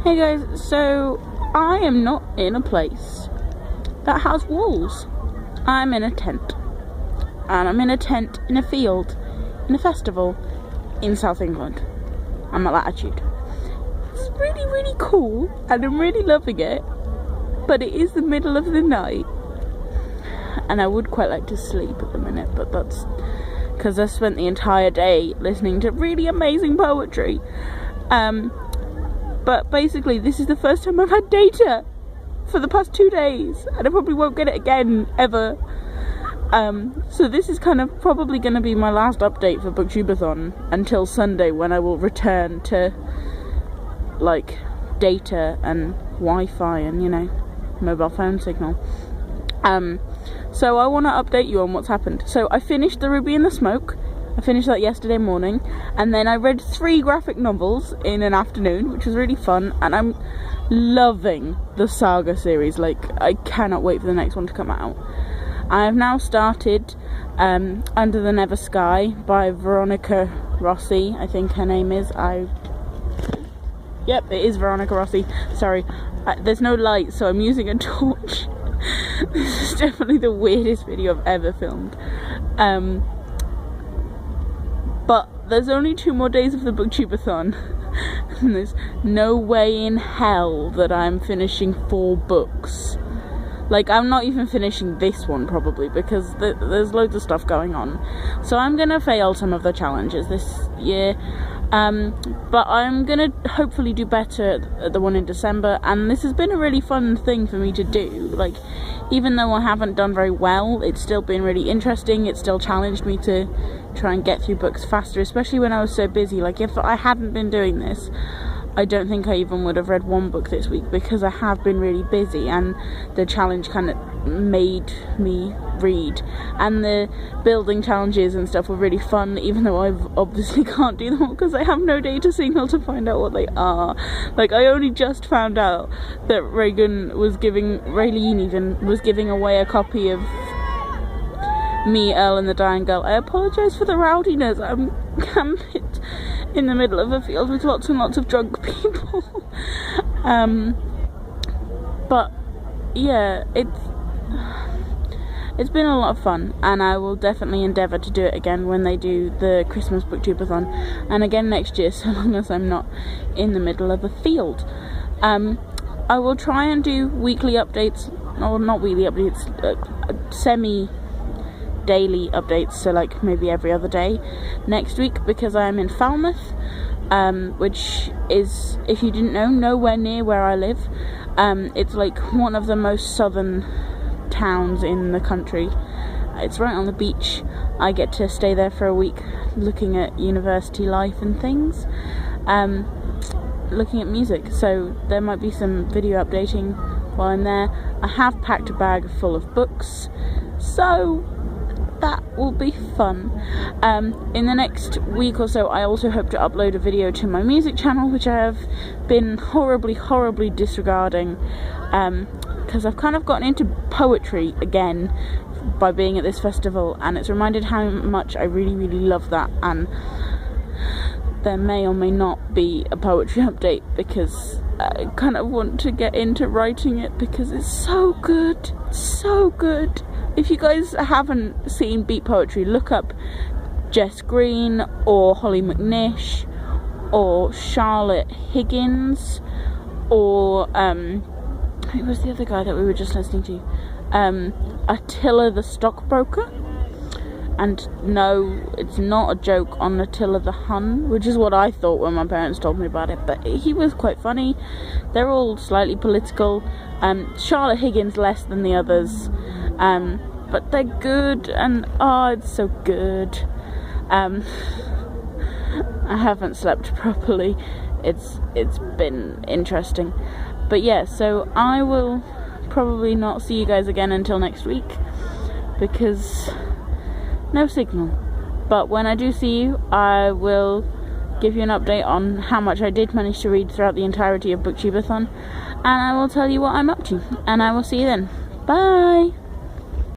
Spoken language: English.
Hey guys, so I am not in a place that has walls. I'm in a tent. And I'm in a tent in a field, in a festival in South England. I'm at Latitude. It's really, really cool and I'm really loving it. But it is the middle of the night. And I would quite like to sleep at the minute, but that's because I spent the entire day listening to really amazing poetry. But basically, this is the first time I've had data for the past 2 days, and I probably won't get it again, ever. So this is kind of probably going to be my last update for Booktubeathon until Sunday, when I will return to, like, data and Wi-Fi and, you know, mobile phone signal. So I want to update you on what's happened. So I finished The Ruby and the Smoke. I finished that yesterday morning, and then I read 3 graphic novels in an afternoon, which was really fun, and I'm loving the Saga series. Like, I cannot wait for the next one to come out. I have now started Under the Never Sky by Veronica Rossi, I think her name is. Yep, it is Veronica Rossi. Sorry, there's no light, so I'm using a torch. This is definitely the weirdest video I've ever filmed. But there's only 2 more days of the Booktubeathon, and there's no way in hell that I'm finishing 4 books. Like, I'm not even finishing this one, probably, because there's loads of stuff going on. So I'm gonna fail some of the challenges this year, but I'm gonna hopefully do better at the one in December, and this has been a really fun thing for me to do. Like, even though I haven't done very well, it's still been really interesting. It's still challenged me to try and get through books faster, especially when I was so busy. Like, if I hadn't been doing this, I don't think I even would have read 1 book this week, because I have been really busy, and the challenge kind of made me read, and the building challenges and stuff were really fun, even though I obviously can't do them because I have no data signal to find out what they are. Like, I only just found out that Raylene was giving away a copy of Me, Earl and the Dying Girl. I apologise for the rowdiness. I'm camped in the middle of a field with lots and lots of drunk people. But yeah, it's been a lot of fun, and I will definitely endeavour to do it again when they do the Christmas Booktubeathon, and again next year, so long as I'm not in the middle of a field. I will try and do weekly updates, or not weekly updates, semi-daily updates, so like maybe every other day next week, because I am in Falmouth, which is, if you didn't know, nowhere near where I live. It's like one of the most southern towns in the country. It's right on the beach. I get to stay there for a week looking at university life and things, looking at music, so there might be some video updating while I'm there. I have packed a bag full of books, so that will be fun. In the next week or so, I also hope to upload a video to my music channel, which I have been horribly disregarding, because I've kind of gotten into poetry again by being at this festival, and it's reminded how much I really love that, and there may or may not be a poetry update, because I kind of want to get into writing it, because it's so good, so good. If you guys haven't seen Beat Poetry, look up Jess Green or Holly McNish or Charlotte Higgins or who was the other guy that we were just listening to? Attila the Stockbroker. And no, it's not a joke on Attila the Hun, which is what I thought when my parents told me about it, but he was quite funny. They're all slightly political. Charlotte Higgins less than the others, but they're good, and oh, it's so good. I haven't slept properly. It's been interesting. But yeah, so I will probably not see you guys again until next week, because no signal. But when I do see you, I will give you an update on how much I did manage to read throughout the entirety of Booktubeathon, and I will tell you what I'm up to, and I will see you then. Bye!